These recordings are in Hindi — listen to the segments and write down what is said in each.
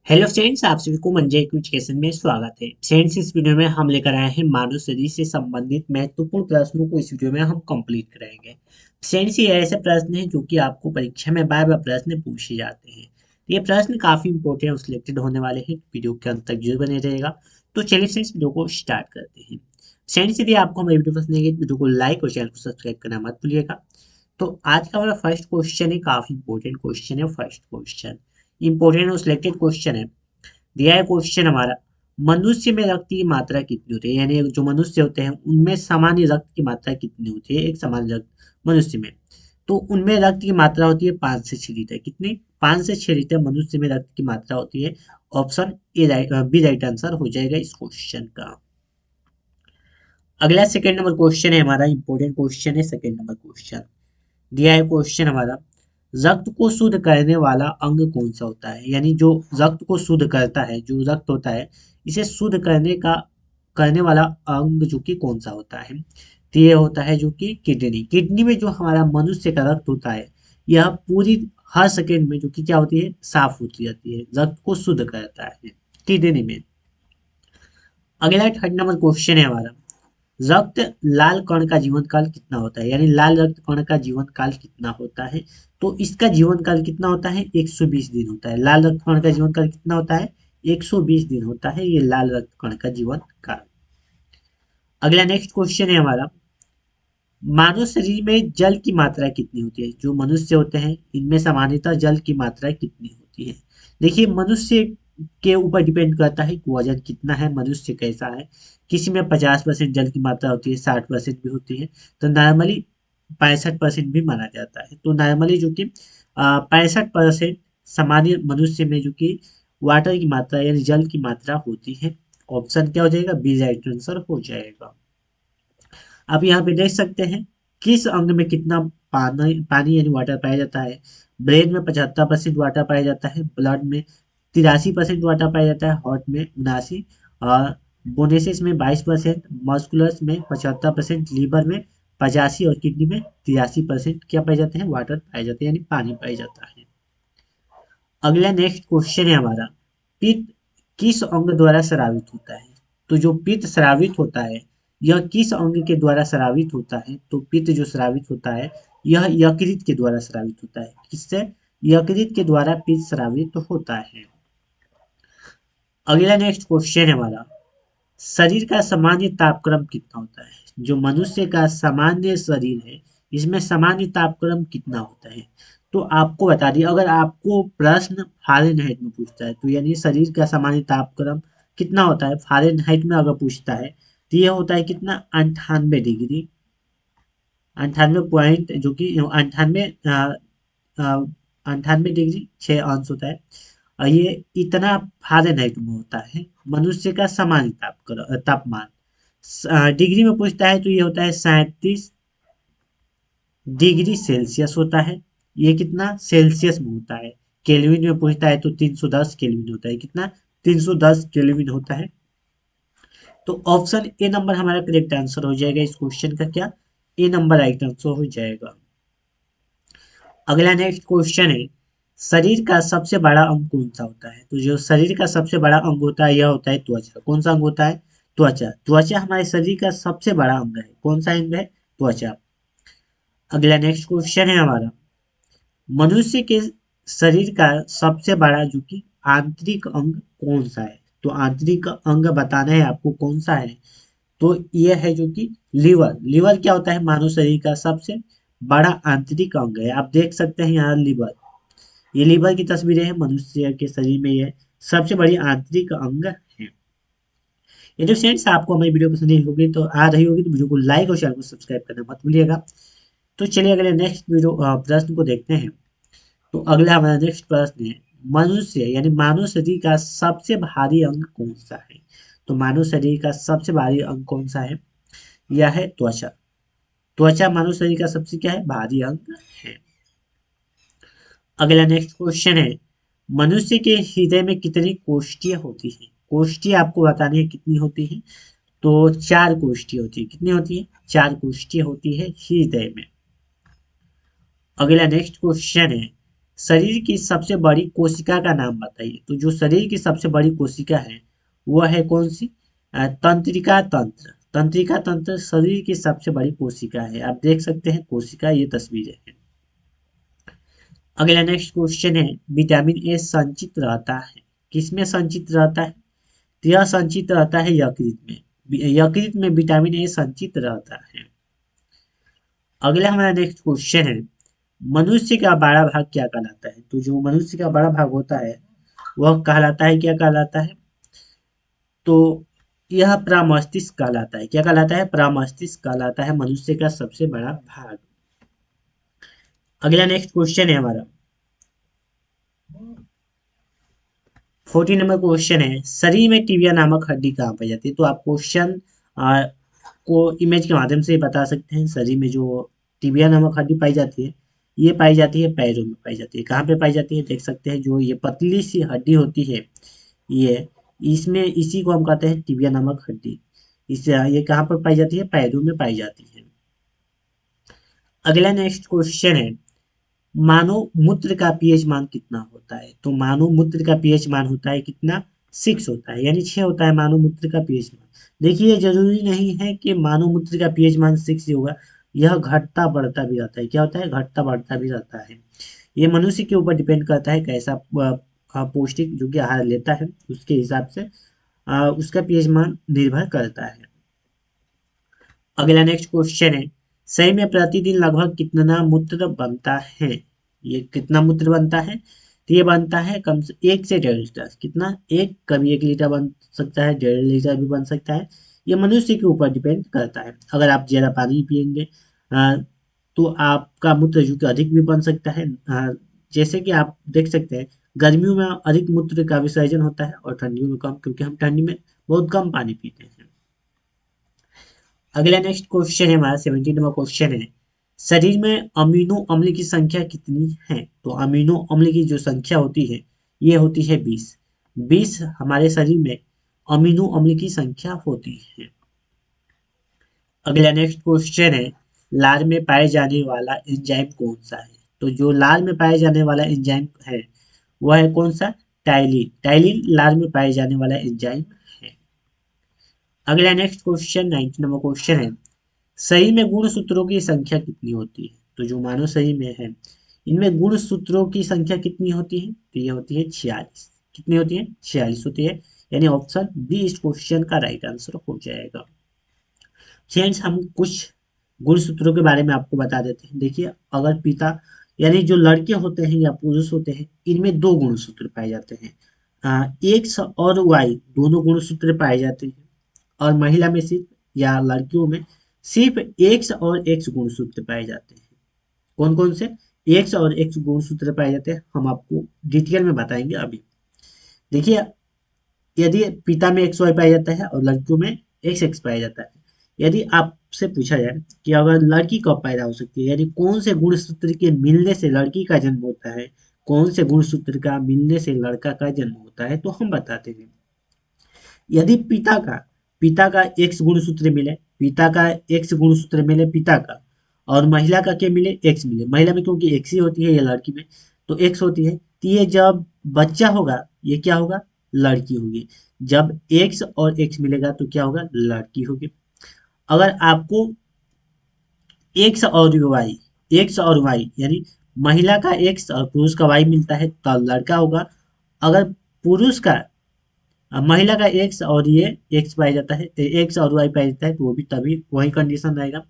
हेलो फ्रेंड्स, आप सभी को मंजय एजुकेशन में स्वागत है। फ्रेंड्स, इस वीडियो में हम लेकर आए हैं मानव शरीर से संबंधित महत्वपूर्ण प्रश्नों को इस वीडियो में हम कंप्लीट कराएंगे। फ्रेंड्स, ये ऐसे प्रश्न हैं जो कि आपको परीक्षा में बार बार प्रश्न पूछे जाते हैं। ये प्रश्न काफी इंपॉर्टेंट और सिलेक्टेड होने वाले हैं। वीडियो के अंत तक जरूर बने रहेगा। तो चलिए फ्रेंड्स, वीडियो को स्टार्ट करते हैं। फ्रेंड्स, यदि आपको हमारी वीडियो पसंद आएगी तो वीडियो को लाइक और चैनल को सब्सक्राइब करना मत भूलिएगा। तो आज का हमारा फर्स्ट क्वेश्चन है, काफी इंपॉर्टेंट क्वेश्चन है। फर्स्ट क्वेश्चन इंपॉर्टेंट और सिलेक्टेड क्वेश्चन है। दिया है क्वेश्चन हमारा, मनुष्य में रक्त की मात्रा कितनी होती है, यानी जो मनुष्य होते हैं उनमें सामान्य रक्त की मात्रा कितनी होती है। एक सामान्य रक्त मनुष्य में, तो उनमें रक्त की मात्रा होती है 5 से 6 लीटर। कितनी? 5 से 6 लीटर मनुष्य में रक्त की मात्रा होती है। Option A B right answer हो जाएगा इस क्वेश्चन का। अगला सेकंड नंबर क्वेश्चन है हमारा, इंपॉर्टेंट क्वेश्चन है। सेकंड नंबर क्वेश्चन दिया है क्वेश्चन हमारा, रक्त को शुद्ध करने वाला अंग कौन सा होता है, यानी जो रक्त को शुद्ध करता है, जो रक्त होता है इसे शुद्ध करने वाला अंग जो कि कौन सा होता है। तो ये होता है जो कि किडनी। किडनी में जो हमारा मनुष्य का रक्त होता है, यह पूरी हर सेकेंड में जो कि क्या होती है, साफ होती रहती है, रक्त को शुद्ध करता है किडनी में। अगला थर्ड नंबर क्वेश्चन है हमारा, रक्त लाल कण का जीवन काल कितना होता है, यानी लाल रक्त कण का जीवन काल कितना होता है। तो इसका जीवन काल कितना होता है, 120 दिन होता है। लाल रक्त कण का जीवन काल कितना होता है, 120 दिन होता है ये लाल रक्त कण का जीवन काल। अगला नेक्स्ट क्वेश्चन है हमारा, मानव शरीर में जल की मात्रा कितनी होती है। जो मनुष्य होते हैं इनमें सामान्यतः जल की मात्रा कितनी होती है। देखिए, मनुष्य के ऊपर डिपेंड करता है कि वजन कितना है, मनुष्य कैसा है। किसी में 50% जल की मात्रा होती है, 60% भी होती है। तो नॉर्मली 65% भी माना जाता है। तो नॉर्मली जो कि 65% सामान्य मनुष्य में जो कि वाटर की मात्रा यानी जल की मात्रा होती है। ऑप्शन क्या हो जाएगा, बी राइट आंसर हो जाएगा। आप यहाँ पे देख सकते हैं किस अंग में कितना पानी पानी यानी वाटर पाया जाता है। ब्रेन में 75% वाटर पाया जाता है, ब्लड में 83% वाटर पाया जाता है, हार्ट में 79, और बोनेसिस में 22%, मस्कुलस में 75%, लीवर में 85 और किडनी में 83% क्या पाए जाते हैं, वाटर पाए जाते हैं यानी पानी पाया जाता है। अगला नेक्स्ट क्वेश्चन है हमारा, पित्त किस अंग द्वारा स्रावित होता है। तो जो पित्त स्रावित होता है यह किस अंग के द्वारा स्रावित होता है। तो पित्त जो स्रावित होता है यह यकृत के द्वारा स्रावित होता है। किससे? यकृत के द्वारा पित्त स्रावित होता है। अगला नेक्स्ट क्वेश्चन है हमारा, शरीर का सामान्य तापक्रम कितना होता है। जो मनुष्य का सामान्य शरीर है इसमें सामान्य तापक्रम कितना होता है। तो आपको बता दिए, अगर आपको प्रश्न फ़ारेनहाइट में पूछता है तो यानी शरीर का सामान्य तापक्रम कितना होता है फ़ारेनहाइट में अगर पूछता है तो यह होता है कितना, 98 डिग्री। 98 पॉइंट जो कि 98 डिग्री 6 अंश होता है। और ये इतना फ़ारेनहाइट में होता है मनुष्य का सामान्य तापमान। डिग्री में पूछता है तो ये होता है 37 डिग्री सेल्सियस होता है। ये कितना सेल्सियस में होता है। केल्विन में पूछता है तो 310 केल्विन होता है। कितना? 310 केल्विन होता है। तो ऑप्शन ए नंबर हमारा करेक्ट आंसर हो जाएगा इस क्वेश्चन का। क्या? ए नंबर राइट आंसर हो जाएगा। अगला नेक्स्ट क्वेश्चन है, शरीर का सबसे बड़ा अंग कौन सा होता है। तो जो शरीर का सबसे बड़ा अंग होता है यह होता है त्वचा। कौन सा अंग होता है? त्वचा। त्वचा हमारे शरीर का सबसे बड़ा अंग है। कौन सा अंग है? त्वचा। अगला नेक्स्ट क्वेश्चन है हमारा, मनुष्य के शरीर का सबसे बड़ा जो कि आंतरिक अंग कौन सा है। तो आंतरिक अंग बताना है आपको कौन सा है। तो यह है जो कि लीवर। लीवर क्या होता है, मानव शरीर का सबसे बड़ा आंतरिक अंग है। आप देख सकते हैं यहाँ लीवर, ये लीवर की तस्वीरें हैं। मनुष्य के शरीर में यह सबसे बड़ी आंतरिक अंग है। ये जो फ्रेंड्स, आपको हमारी वीडियो पसंद नहीं होगी तो आ रही होगी तो वीडियो को लाइक और चैनल को सब्सक्राइब करना मत भूलिएगा। तो चलिए अगले नेक्स्ट वीडियो प्रश्न को देखते हैं। तो अगला हमारा नेक्स्ट प्रश्न है, मनुष्य यानी मानव शरीर का सबसे भारी अंग कौन सा है। तो मानव शरीर का सबसे भारी अंग कौन सा है? यह है त्वचा। त्वचा मानव शरीर का सबसे क्या है, भारी अंग है। अगला नेक्स्ट क्वेश्चन है, मनुष्य के हृदय में कितनी कोष्ठियां होती हैं। कोष्ठियां आपको बतानी है कितनी होती हैं। तो 4 कोष्ठियां होती है। कितनी होती है? 4 कोष्ठियां होती है हृदय में। अगला नेक्स्ट क्वेश्चन है, शरीर की सबसे बड़ी कोशिका का नाम बताइए। तो जो शरीर की सबसे बड़ी कोशिका है वह है कौन सी? तंत्रिका तंत्र। तंत्रिका तंत्र शरीर की सबसे बड़ी कोशिका है। आप देख सकते हैं कोशिका, ये तस्वीरें हैं। अगला नेक्स्ट क्वेश्चन है, विटामिन ए संचित रहता है किसमें संचित रहता है? तो यह संचित रहता है यकृत में। यकृत में विटामिन ए संचित रहता है। अगला हमारा नेक्स्ट क्वेश्चन है, मनुष्य का बड़ा भाग क्या कहलाता है? तो जो मनुष्य का बड़ा भाग होता है वह कहलाता है, क्या कहलाता है? तो यह प्रमस्तिष्क कहलाता है। क्या कहलाता है? प्रमस्तिष्क कहलाता है मनुष्य का सबसे बड़ा भाग। अगला नेक्स्ट क्वेश्चन है हमारा 14 नंबर क्वेश्चन है, शरीर में टिबिया नामक हड्डी कहाँ पाई जाती है? तो आप क्वेश्चन को इमेज के माध्यम से बता सकते हैं। शरीर में जो टिबिया नामक हड्डी पाई जाती है, ये पाई जाती है पैरों में पाई जाती है। कहाँ पे पाई जाती है? देख सकते हैं, जो ये पतली सी हड्डी होती है, ये इसमें इसी को हम कहते हैं टिबिया नामक हड्डी। इस ये कहाँ पर पाई जाती है? पैरों में पाई जाती है। अगला नेक्स्ट क्वेश्चन है, मानव मूत्र का पीएच मान कितना होता है? तो मानव मूत्र का पीएच मान होता है कितना? 6 होता है, यानी 6 होता है मानव मूत्र का पीएच मान। देखिए, जरूरी नहीं है कि मानव मूत्र का पीएच मान 6 ही होगा, यह घटता बढ़ता भी रहता है। क्या होता है? घटता बढ़ता भी रहता है। ये मनुष्य के ऊपर डिपेंड करता है कैसा पौष्टिक जो कि आहार लेता है, उसके हिसाब से उसका पीएच मान निर्भर करता है। अगला नेक्स्ट क्वेश्चन है, शरीर में प्रतिदिन लगभग कितना मूत्र बनता है? ये कितना मूत्र बनता है? तो ये बनता है कम से 1 से 1.5 लीटर। कितना? एक, कभी 1 लीटर बन सकता है, 1.5 लीटर भी बन सकता है। ये मनुष्य के ऊपर डिपेंड करता है। अगर आप ज़्यादा पानी पियेंगे तो आपका मूत्र जो कि अधिक भी बन सकता है। जैसे कि आप देख सकते हैं, गर्मियों में अधिक मूत्र का विसर्जन होता है और ठंडियों में कम, क्योंकि हम ठंडी में बहुत कम पानी पीते हैं। अगला नेक्स्ट क्वेश्चन है हमारा 17 नंबर क्वेश्चन है, शरीर में अमीनो अम्ल की संख्या कितनी है? तो अमीनो अम्ल की जो संख्या होती है ये होती है 20। 20 हमारे शरीर में अमीनो अम्ल की संख्या होती है। अगला नेक्स्ट क्वेश्चन है, लार में पाए जाने वाला एंजाइम कौन सा है? तो जो लार में पाए जाने वाला एंजाइम है वह है कौन सा? टाइलिन। टाइलिन लार में पाए जाने वाला एंजाइम है। अगला नेक्स्ट क्वेश्चन 19 नंबर क्वेश्चन है, शरीर में गुणसूत्रों की संख्या कितनी होती है? तो जो मानव शरीर में है, इनमें गुणसूत्रों की संख्या कितनी होती है? तो ये होती है 46। कितनी होती है? 46 होती है, यानी ऑप्शन बी इस क्वेश्चन का राइट आंसर हो जाएगा। फ्रेंड्स, हम कुछ गुणसूत्रों के बारे में आपको बता देते हैं। देखिए, अगर पिता यानी जो लड़के होते हैं या पुरुष होते हैं, इनमें 2 गुणसूत्र पाए जाते हैं। एक्स और वाई दोनों गुणसूत्र पाए जाते हैं, और महिला में सिर्फ या लड़कियों में सिर्फ एक्स और एक्स गुणसूत्र पाए जाते हैं। कौन कौन से एक्स और एक्स गुणसूत्र पाए जाते हैं, हम आपको डिटेल में बताएंगे अभी। देखिए, यदि पिता में एक्स वाई पाया जाता है और लड़कियों में एक्स एक्स पाया जाता है, यदि आपसे पूछा जाए कि अगर लड़की कब पैदा हो सकती है, यानी कौन से गुणसूत्र के मिलने से लड़की का जन्म होता है, कौन से गुणसूत्र का मिलने से लड़का का जन्म होता है, तो हम बताते हैं। यदि पिता का एक्स गुणसूत्र मिले, पिता का एक्स गुणसूत्र मिले पिता का, और महिला का क्या मिले? एक्स मिले। महिला में क्योंकि एक्स ही होती है, या लड़की में तो एक्स होती है, तो ये जब बच्चा होगा ये क्या होगा? लड़की होगी। जब एक्स और एक्स मिलेगा तो क्या होगा? लड़की होगी। अगर आपको एक्स और वाई यानी महिला का एक्स और पुरुष का वाई मिलता है तो लड़का होगा। अगर पुरुष का महिला का एक्स और ये एक्स पाया जाता है, एक्स और वाई पाया जाता है, तो वो भी तभी वही कंडीशन रहेगा।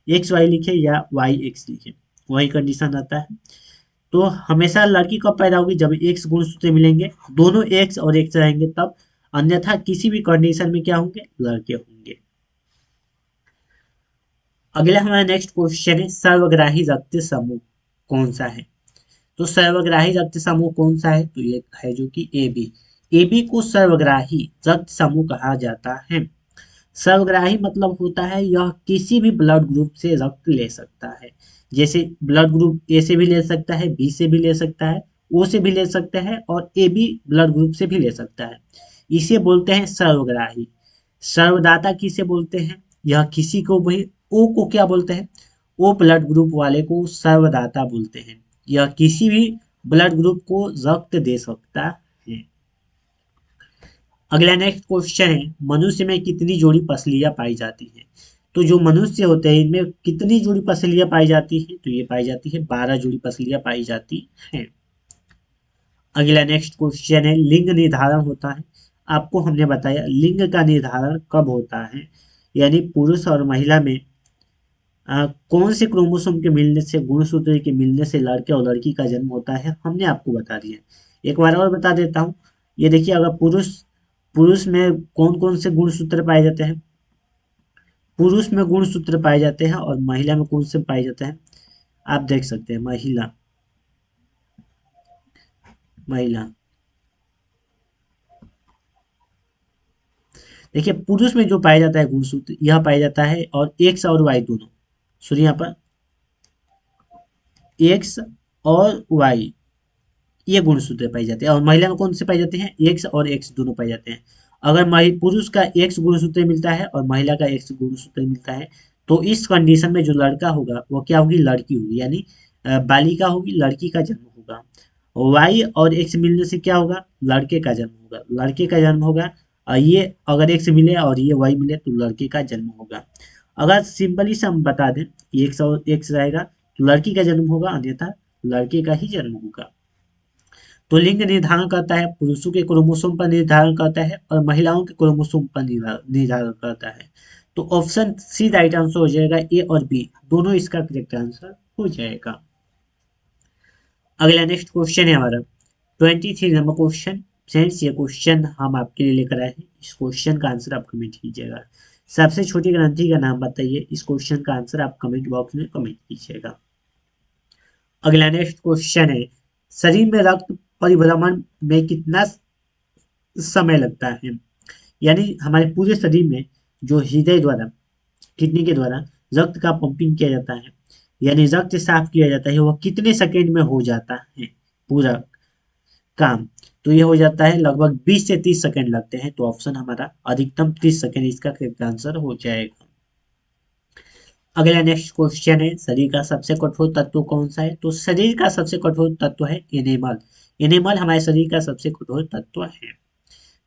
एक्स वाई लिखे या वाई एक्स लिखे, वही कंडीशन रहता है। तो हमेशा लड़की कब पैदा होगी? जब एक्स गुणसूत्र मिलेंगे, दोनों एक्स और एक्स रहेंगे तब, अन्यथा किसी भी कंडीशन में क्या होंगे? लड़के होंगे। अगला हमारा नेक्स्ट क्वेश्चन है, सर्वग्राही रक्त समूह कौन सा है? तो सर्वग्राही रक्त समूह कौन सा है? तो ये है जो कि ए बी। ए बी को सर्वग्राही रक्त समूह कहा जाता है। सर्वग्राही मतलब होता है यह किसी भी ब्लड ग्रुप से रक्त ले सकता है। जैसे ब्लड ग्रुप ए से भी ले सकता है, बी से भी ले सकता है, ओ से भी ले सकता है, और ए बी ब्लड ग्रुप से भी ले सकता है। इसे बोलते हैं सर्वग्राही। सर्वदाता किसे बोलते हैं? यह किसी को भी, ओ को क्या बोलते हैं? ओ ब्लड ग्रुप वाले को सर्वदाता बोलते हैं। यह किसी भी ब्लड ग्रुप को रक्त दे सकता है। अगला नेक्स्ट क्वेश्चन है, मनुष्य में कितनी जोड़ी पसलियां पाई जाती हैं? तो जो मनुष्य होते हैं इनमें कितनी जोड़ी पसलियां पाई जाती हैं? तो ये पाई जाती है 12 जोड़ी पसलियां पाई जाती हैं। अगला नेक्स्ट क्वेश्चन है, लिंग निर्धारण होता है। आपको हमने बताया लिंग का निर्धारण कब होता है, यानी पुरुष और महिला में कौन से क्रोमोसोम के मिलने से, गुणसूत्र के मिलने से लड़के और लड़की का जन्म होता है, हमने आपको बता दिया। एक बार और बता देता हूँ। ये देखिए, अगर पुरुष पुरुष में कौन कौन से गुणसूत्र पाए जाते हैं? पुरुष में गुणसूत्र पाए जाते हैं और महिला में कौन से पाए जाते हैं? आप देख सकते हैं, महिला महिला देखिए, पुरुष में जो पाया जाता है गुणसूत्र, यह पाया जाता है और एक्स और वाई दोनों। सुनिए यहाँ पर, एक्स और वाई ये गुणसूत्र पाए जाते हैं। और महिला में कौन से पाए जाते हैं? एक्स और एक्स दोनों पाए जाते हैं। अगर पुरुष का एक्स गुणसूत्र मिलता है और महिला का एक्स गुणसूत्र मिलता है, तो इस कंडीशन में जो लड़का होगा वो क्या होगी? लड़की होगी, यानी बालिका होगी, लड़की का जन्म होगा। वाई और एक्स मिलने से क्या होगा? लड़के का जन्म होगा, लड़के का जन्म होगा। और ये अगर एक्स मिले और ये वाई मिले तो लड़के का जन्म होगा। अगर सिंपली से हम बता दें एक्स और एक्स रहेगा तो लड़की का जन्म होगा, अन्यथा लड़के का ही जन्म होगा। तो लिंग निर्धारण करता है, पुरुषों के क्रोमोसोम पर निर्धारण करता है और महिलाओं के क्रोमोसोम पर निर्धारण करता है। तो ऑप्शन सी राइट आंसर हो जाएगा, ए और बी दोनों इसका करेक्ट आंसर हो जाएगा। अगला नेक्स्ट क्वेश्चन है हमारा 23 नंबर क्वेश्चन। फ्रेंड्स, ये क्वेश्चन हम आपके लिए लेकर आए हैं। इस क्वेश्चन का आंसर आप कमेंट कीजिएगा। सबसे छोटी ग्रंथि का नाम बताइए। इस क्वेश्चन का आंसर आप कमेंट बॉक्स में कमेंट कीजिएगा। अगला नेक्स्ट क्वेश्चन है, शरीर में रक्त परिभ्रमण में कितना समय लगता है? यानी हमारे पूरे शरीर में जो हृदय द्वारा, किडनी के द्वारा रक्त का पंपिंग किया जाता है, यानी रक्त साफ किया जाता है, वह कितने सेकेंड में हो जाता है पूरा काम? तो ये हो जाता है लगभग 20 से 30 सेकेंड लगते हैं। तो ऑप्शन हमारा अधिकतम 30 सेकेंड इसका करेक्ट आंसर हो जाएगा। अगला नेक्स्ट क्वेश्चन है, शरीर का सबसे कठोर तत्व कौन सा है? तो शरीर का सबसे कठोर तत्व है एनिमल। एनिमल हमारे शरीर का सबसे कठोर तत्व है।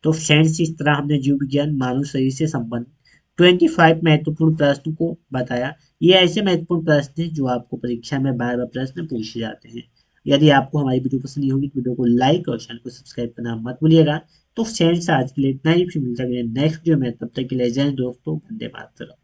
तो फ्रेंड्स, इस तरह हमने जीव विज्ञान मानव शरीर से संबंधित 25 महत्वपूर्ण प्रश्नों को बताया। ये ऐसे महत्वपूर्ण प्रश्न हैं जो आपको परीक्षा में बार बार प्रश्न पूछे जाते हैं। यदि आपको हमारी वीडियो पसंद नहीं होगी तो वीडियो को लाइक और चैनल को सब्सक्राइब करना मत भूलिएगा। तो फ्रेंड्स, आज के लिए इतना ही। फिर मिलता है नेक्स्ट वीडियो में, तब तक के लिए जय हिंद दोस्तों, वंदे मातरम।